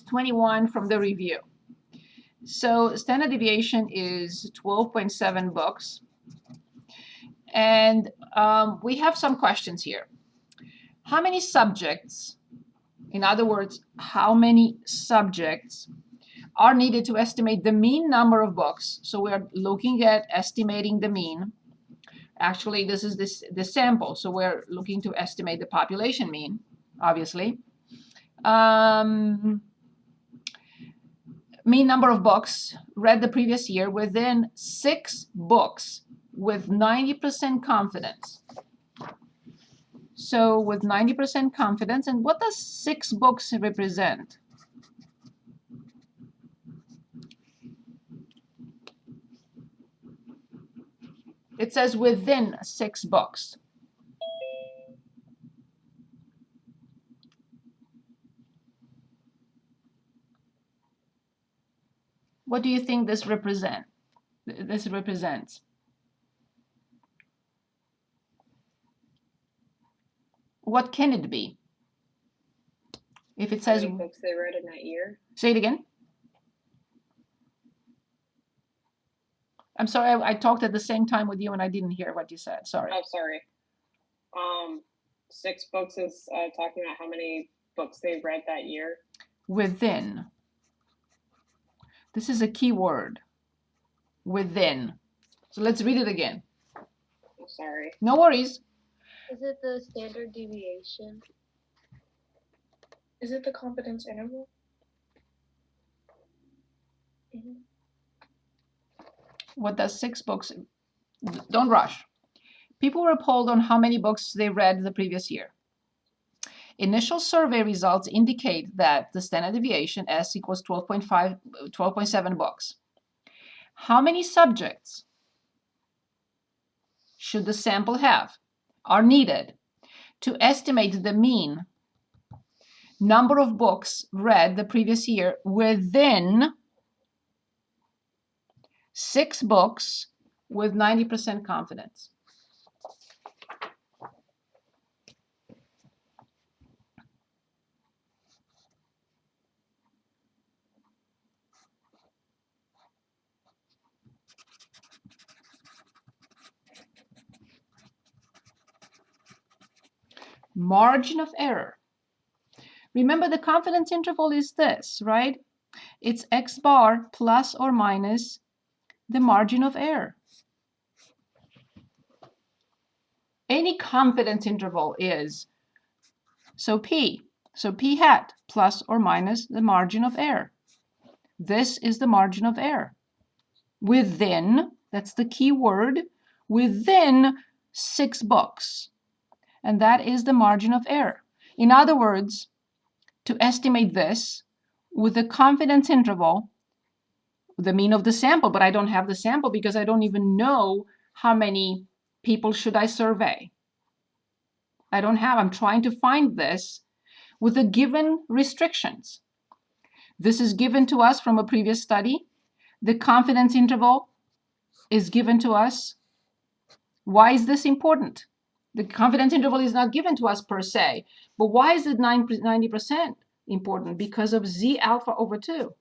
21 from the review. So standard deviation is 12.7 books. And we have some questions here. How many subjects, in other words, how many subjects are needed to estimate the mean number of books? So we're looking at estimating the mean. Actually, this is the sample, so we're looking to estimate the population mean, obviously. Mean number of books read the previous year within 6 books with 90% confidence. So with 90% confidence, and what does 6 books represent? It says within 6 books. What do you think this represents? What can it be? If it says... How many books they read in that year? Say it again. I'm sorry, I talked at the same time with you and I didn't hear what you said. Sorry. Oh, sorry. 6 books is talking about how many books they read that year. Within. This is a key word. Within. So let's read it again. Oh, sorry. No worries. Is it the standard deviation? Is it the confidence interval? Mm-hmm. What does 6 books... Don't rush. People were polled on how many books they read the previous year. Initial survey results indicate that the standard deviation S equals 12.7 books. How many subjects should the sample have, are needed to estimate the mean number of books read the previous year within 6 books with 90% confidence? Margin of error. Remember, the confidence interval is this, right? It's X bar plus or minus the margin of error. Any confidence interval is, so P hat plus or minus the margin of error. This is the margin of error. Within, that's the key word, within 6 books. And that is the margin of error. In other words, to estimate this with the confidence interval, the mean of the sample, but I don't have the sample because I don't even know how many people should I survey. I'm trying to find this with the given restrictions. This is given to us from a previous study. The confidence interval is given to us. Why is this important? The confidence interval is not given to us per se, but why is it 90% important? Because of Z alpha over 2.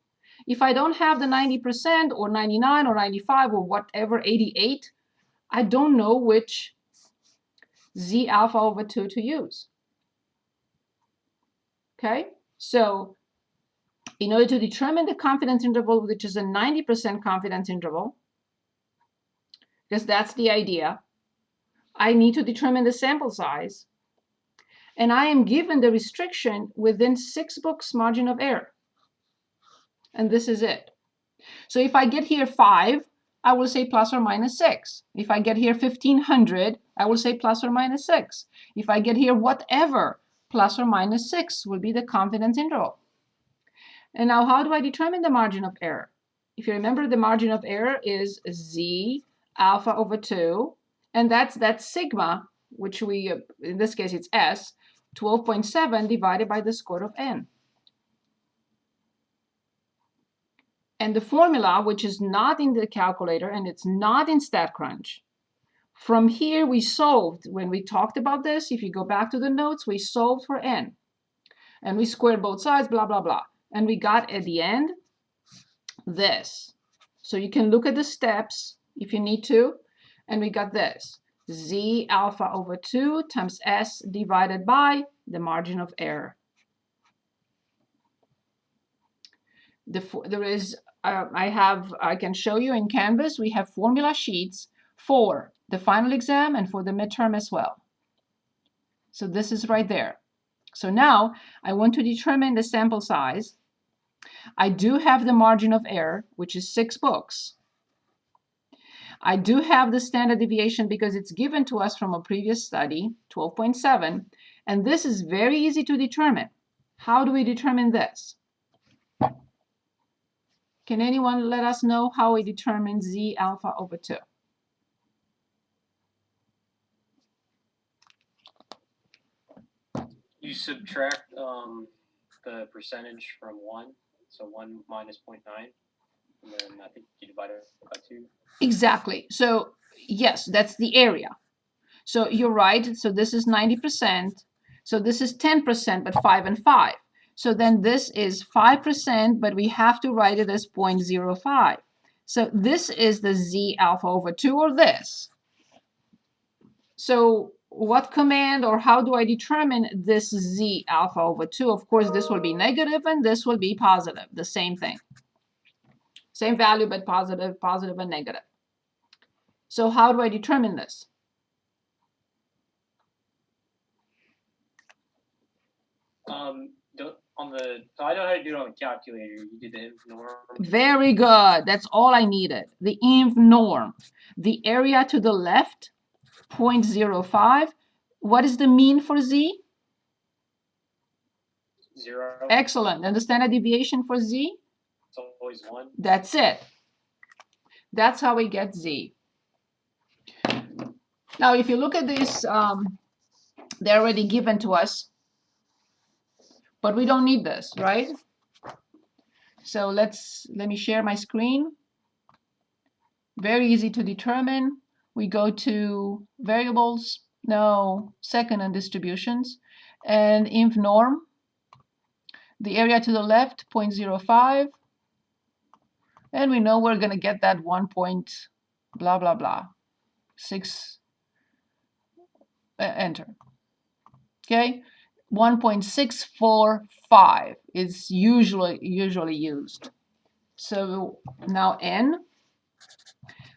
If I don't have the 90% or 99 or 95 or whatever, 88, I don't know which Z alpha over 2 to use. Okay, so in order to determine the confidence interval, which is a 90% confidence interval, because that's the idea, I need to determine the sample size, and I am given the restriction within 6 books margin of error. And this is it. So if I get here 5, I will say plus or minus 6. If I get here 1500, I will say plus or minus 6. If I get here whatever, plus or minus 6 will be the confidence interval. And now how do I determine the margin of error? If you remember, the margin of error is Z alpha over 2. And that's that sigma, which we, in this case, it's S, 12.7 divided by the square root of n. And the formula, which is not in the calculator and it's not in StatCrunch, from here we solved, when we talked about this, if you go back to the notes, we solved for n. And we squared both sides, blah, blah, blah. and we got at the end this. So you can look at the steps if you need to, and we got this. Z alpha over 2 times S divided by the margin of error. There is, I can show you in Canvas, we have formula sheets for the final exam and for the midterm as well. So this is right there. So now I want to determine the sample size. I do have the margin of error, which is 6 books. I do have the standard deviation because it's given to us from a previous study, 12.7, and this is very easy to determine. How do we determine this? Can anyone let us know how we determine Z alpha over 2? You subtract the percentage from 1, so 1 minus 0.9, and then I think you divide it by 2. Exactly. So yes, that's the area. So you're right. So this is 90%. So this is 10%, but 5 and 5. So then this is 5%, but we have to write it as 0.05. So this is the Z alpha over 2, or this. So what command or how do I determine this Z alpha over 2? Of course, this will be negative and this will be positive. The same thing. Same value, but positive, positive, and negative. So how do I determine this? So I know how to do it on the calculator. You did the inf norm. Very good. That's all I needed. The inv norm. The area to the left, 0.05. What is the mean for Z? 0. Excellent. And the standard deviation for Z? It's always 1. That's it. That's how we get Z. Now, if you look at this, they're already given to us, but we don't need this, right? So let me share my screen. Very easy to determine. We go to variables, no, second and distributions, and inv norm. The area to the left, 0.05. And we know we're going to get that 1 point blah, blah, blah. 6, enter. Okay, 1.645 is usually used. So now n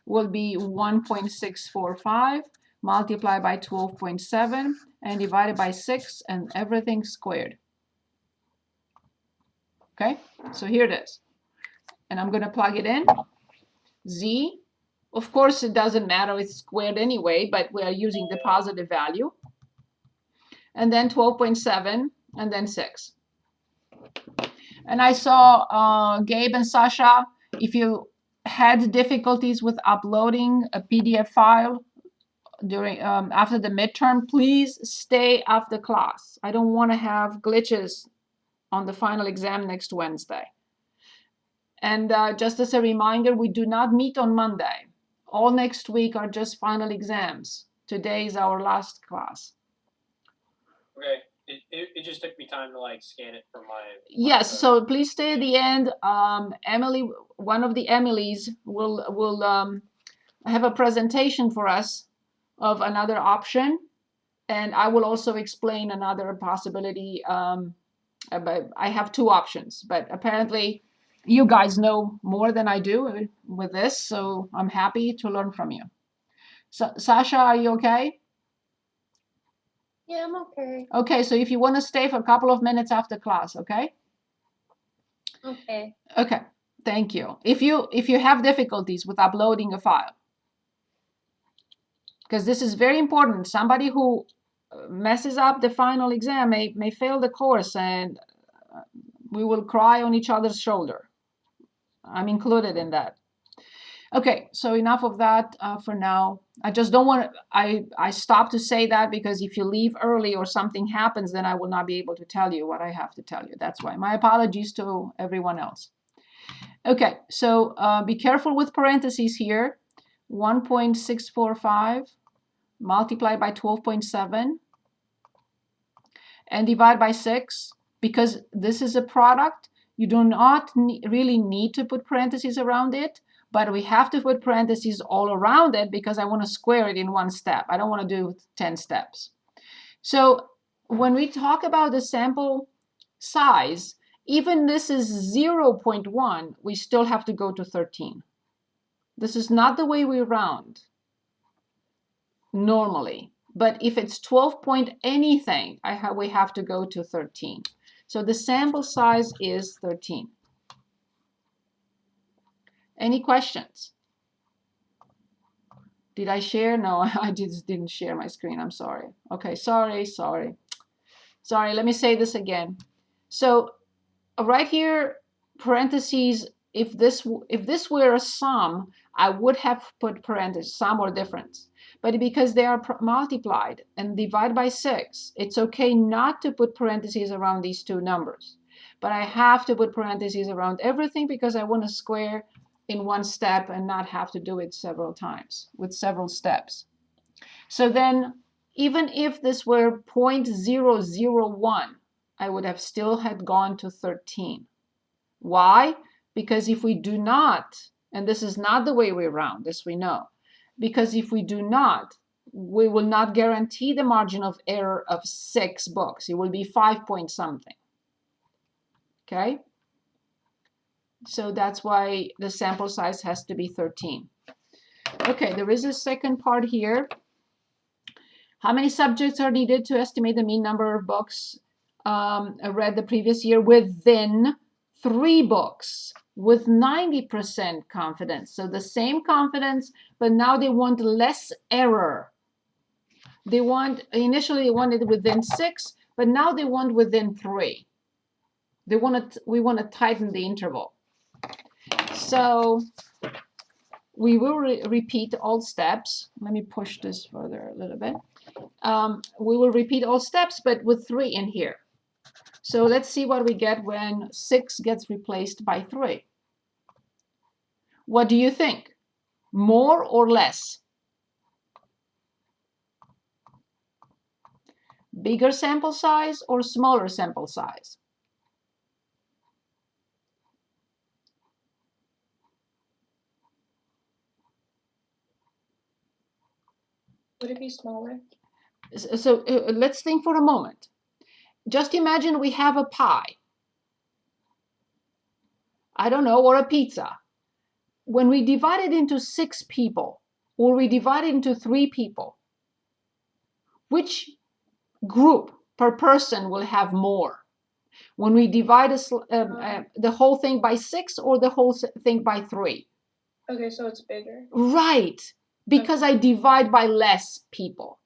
will be 1.645 multiplied by 12.7 and divided by 6 and everything squared. Okay, so here it is. And I'm going to plug it in. Z, of course, it doesn't matter, it's squared anyway, but we are using the positive value. And then 12.7 and then 6. And I saw Gabe and Sasha, if you had difficulties with uploading a PDF file during after the midterm, please stay after class. I don't want to have glitches on the final exam next Wednesday. And just as a reminder, we do not meet on Monday. All next week are just final exams. Today is our last class. Okay. It just took me time to like scan it from my. Yes, so please stay at the end. Emily, one of the Emilys will have a presentation for us of another option, and I will also explain another possibility. But I have 2 options, but apparently you guys know more than I do with this, so I'm happy to learn from you. So, Sasha, are you okay? Yeah, I'm okay. Okay, so if you want to stay for a couple of minutes after class, okay? Okay. Okay, thank you. If you have difficulties with uploading a file, because this is very important. Somebody who messes up the final exam may fail the course, and we will cry on each other's shoulder. I'm included in that. Okay, so enough of that for now. I just don't want to, I stopped to say that because if you leave early or something happens, then I will not be able to tell you what I have to tell you. That's why. My apologies to everyone else. Okay, so be careful with parentheses here. 1.645 multiplied by 12.7 and divide by 6. Because this is a product, You do not really need to put parentheses around it, but we have to put parentheses all around it because I want to square it in one step. I don't want to do 10 steps. So when we talk about the sample size, even this is 0.1, we still have to go to 13. This is not the way we round normally. But if it's 12 point anything, we have to go to 13. So the sample size is 13. Any questions? Did I share? No, I just didn't share my screen. I'm sorry. Okay, sorry. Let me say this again. So right here, parentheses, if this were a sum, I would have put parentheses, sum or difference. But because they are multiplied and divided by 6, it's okay not to put parentheses around these two numbers. But I have to put parentheses around everything because I want to square in one step and not have to do it several times with several steps. So then, even if this were 0.001, I would have still had gone to 13. Why? Because if we do not, and this is not the way we round, this we know, because if we do not, we will not guarantee the margin of error of 6 books. It will be 5 point something. Okay? So that's why the sample size has to be 13. Okay, there is a second part here. How many subjects are needed to estimate the mean number of books read the previous year within 3 books with 90% confidence? So the same confidence, but now they want less error. They want, initially they wanted within 6, but now they want within 3. We want to tighten the interval. So we will repeat all steps. Let me push this further a little bit. We will repeat all steps, but with 3 in here. So let's see what we get when 6 gets replaced by 3. What do you think? More or less? Bigger sample size or smaller sample size? Would it be smaller? So let's think for a moment. Just imagine we have a pie. I don't know, or a pizza. When we divide it into 6 people, or we divide it into 3 people, which group per person will have more? When we divide the whole thing by 6 or the whole thing by 3? Okay, so it's bigger. Right, because I divide by less people,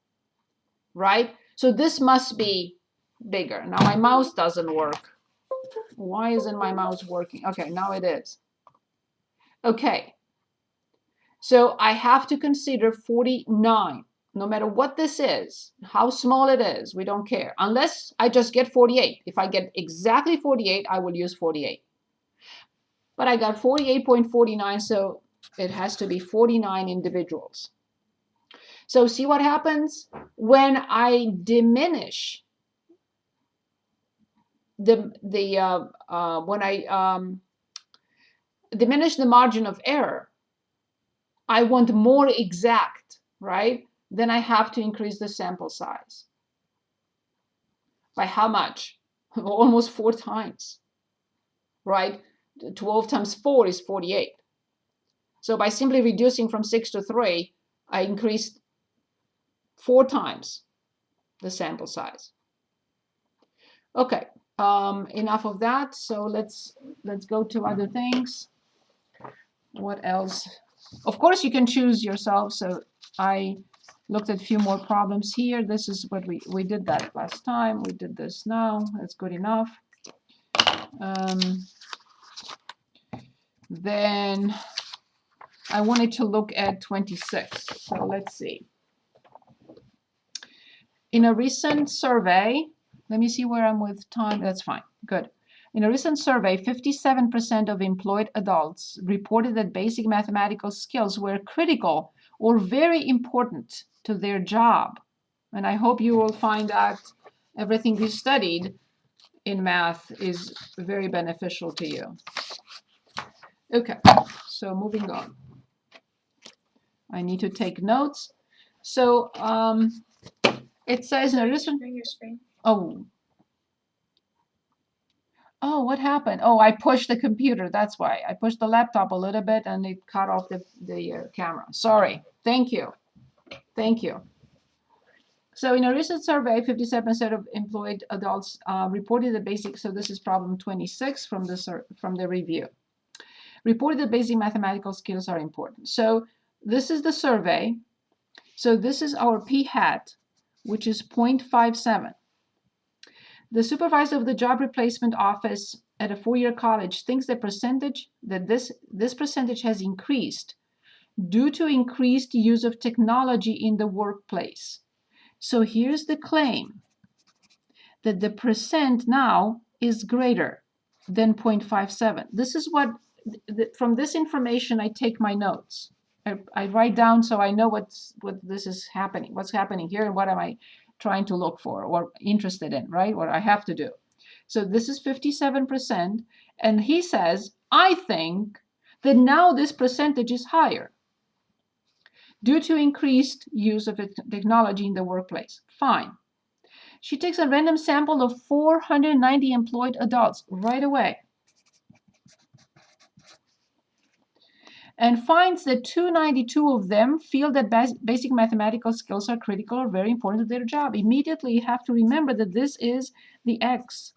right? So this must be bigger. Now my mouse doesn't work. Why isn't my mouse working? Okay, now it is. Okay, so I have to consider 49. No matter what this is, how small it is, we don't care. Unless I just get 48. If I get exactly 48, I will use 48. But I got 48.49, so it has to be 49 individuals. So see what happens? When I diminish diminish the margin of error, I want more exact, right? Then I have to increase the sample size. By how much? Almost 4 times, right? 12 times 4 is 48. So by simply reducing from 6 to 3, I increased 4 times the sample size. Okay, enough of that. So let's go to other things. What else? Of course, you can choose yourself. So I looked at a few more problems here. This is what we did that last time. We did this now. That's good enough. Then I wanted to look at 26. So let's see. In a recent survey, let me see where I'm with time. That's fine. Good. In a recent survey, 57% of employed adults reported that basic mathematical skills were critical or very important to their job. And I hope you will find that everything we studied in math is very beneficial to you. Okay, so moving on. I need to take notes. So it says in a recent. Sharing your screen. Oh, what happened? Oh, I pushed the computer. That's why. I pushed the laptop a little bit and it cut off the camera. Sorry. Thank you. Thank you. So in a recent survey, 57% of employed adults reported the basic, so this is problem 26 from the review, reported that basic mathematical skills are important. So this is the survey. So this is our p hat, which is 0.57. The supervisor of the job replacement office at a four-year college thinks the percentage that this percentage has increased due to increased use of technology in the workplace. So here's the claim that the percent now is greater than 0.57. This is what, from this information, I take my notes. I write down so I know what this is happening, what's happening here, and what am I trying to look for or interested in, right? What I have to do. So this is 57%, and he says, I think that now this percentage is higher due to increased use of technology in the workplace. Fine. She takes a random sample of 490 employed adults right away and finds that 292 of them feel that basic mathematical skills are critical or very important to their job. Immediately, you have to remember that this is the X.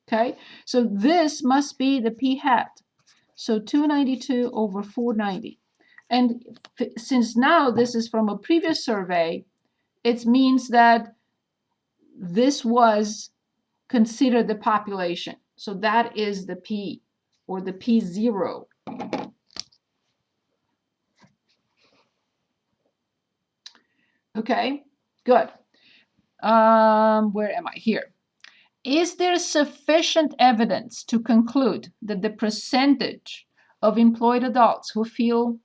Okay, so this must be the p hat. So 292 over 490. And since now this is from a previous survey, it means that this was considered the population. So that is the P, or the P0. Okay, good. Where am I? Here. Is there sufficient evidence to conclude that the percentage of employed adults who feel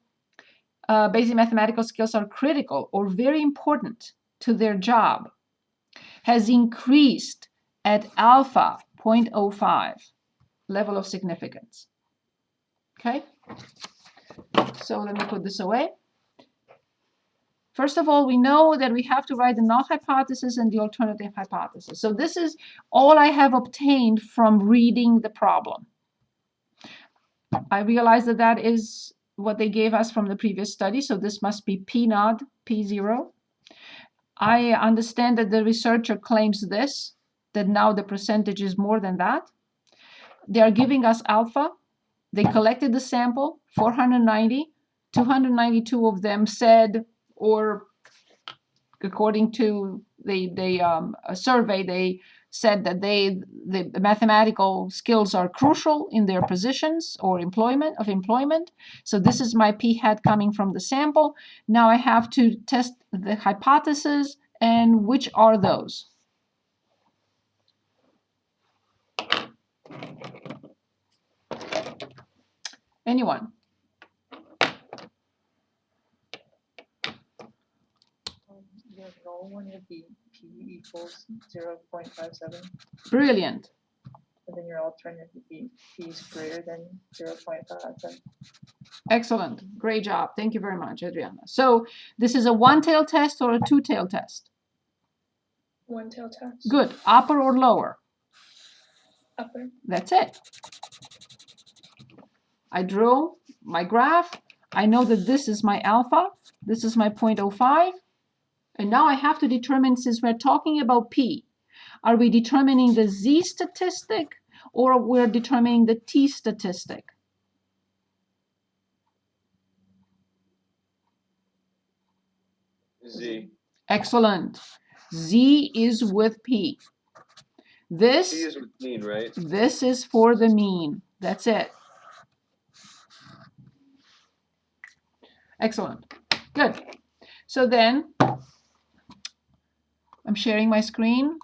basic mathematical skills are critical or very important to their job has increased at alpha 0.05 level of significance? Okay, so let me put this away. First of all, we know that we have to write the null hypothesis and the alternative hypothesis. So this is all I have obtained from reading the problem. I realize that that is what they gave us from the previous study, so this must be P naught, P0. I understand that the researcher claims this, that now the percentage is more than that. They are giving us alpha. They collected the sample, 490. 292 of them said, or according to a survey, they said that the mathematical skills are crucial in their positions or employment. So this is my p hat coming from the sample. Now I have to test the hypothesis, and which are those? Anyone? Your null one would be p equals 0.57, Brilliant. and then your alternative would be p is greater than 0.57. Excellent. Great job. Thank you very much, Adriana. So this is a one-tailed test or a two-tailed test? One-tail test. Good. Upper or lower? Upper. That's it. I drew my graph. I know that this is my alpha. This is my 0.05. And now I have to determine, since we're talking about P, are we determining the Z statistic or we're determining the T statistic? Z. Excellent. Z is with P. This P is with mean, right? This is for the mean. That's it. Excellent. Good. So then I'm sharing my screen.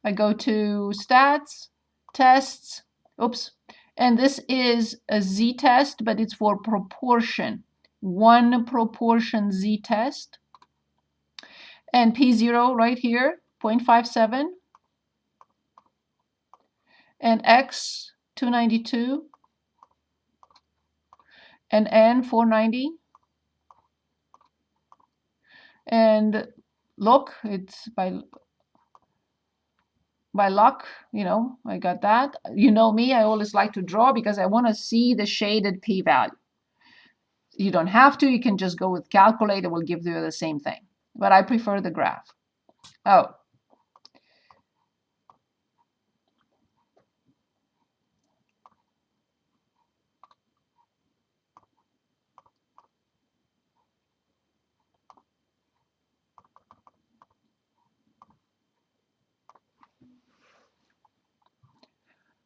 I go to stats, tests, oops, and this is a Z test, but it's for proportion. One proportion Z test. And P0 right here, 0.57. and X 292 and N 490. And look, it's by luck, you know, I got that. You know me, I always like to draw because I want to see the shaded p-value. You don't have to, you can just go with calculate, it will give you the same thing. But I prefer the graph. Oh.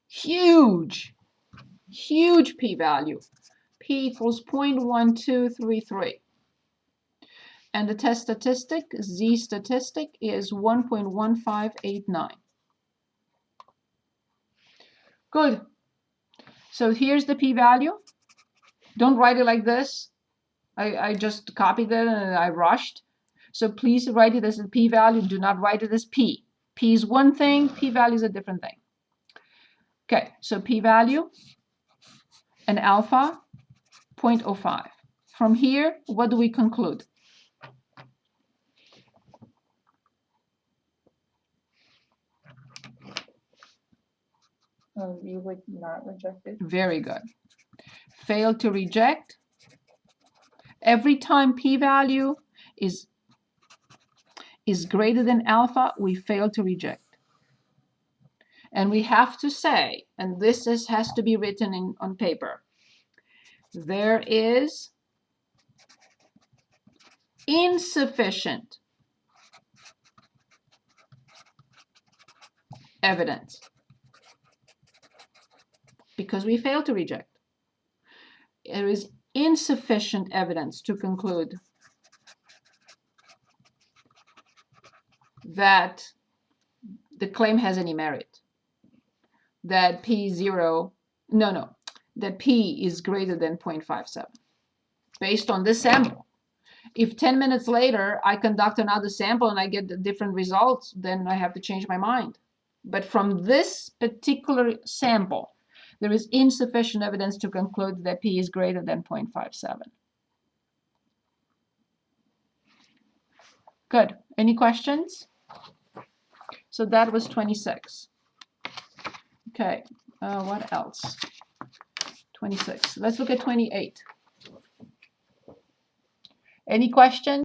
Huge p-value. P equals 0.1233. And the test statistic, Z statistic, is 1.1589. Good. So here's the p-value. Don't write it like this. I just copied it and I rushed. So please write it as a p-value. Do not write it as p. P is one thing, p-value is a different thing. Okay, so p-value and alpha 0.05. From here, what do we conclude? You would not reject it. Very good. Fail to reject. Every time p-value is greater than alpha, we fail to reject. And we have to say, and this has to be written on paper, there is insufficient evidence because we fail to reject. There is insufficient evidence to conclude that the claim has any merit, that that P is greater than 0.57 based on this sample. If 10 minutes later I conduct another sample and I get the different results, then I have to change my mind. But from this particular sample, there is insufficient evidence to conclude that P is greater than 0.57. Good. Any questions? So that was 26. Okay, what else? 26. Let's look at 28. Any questions?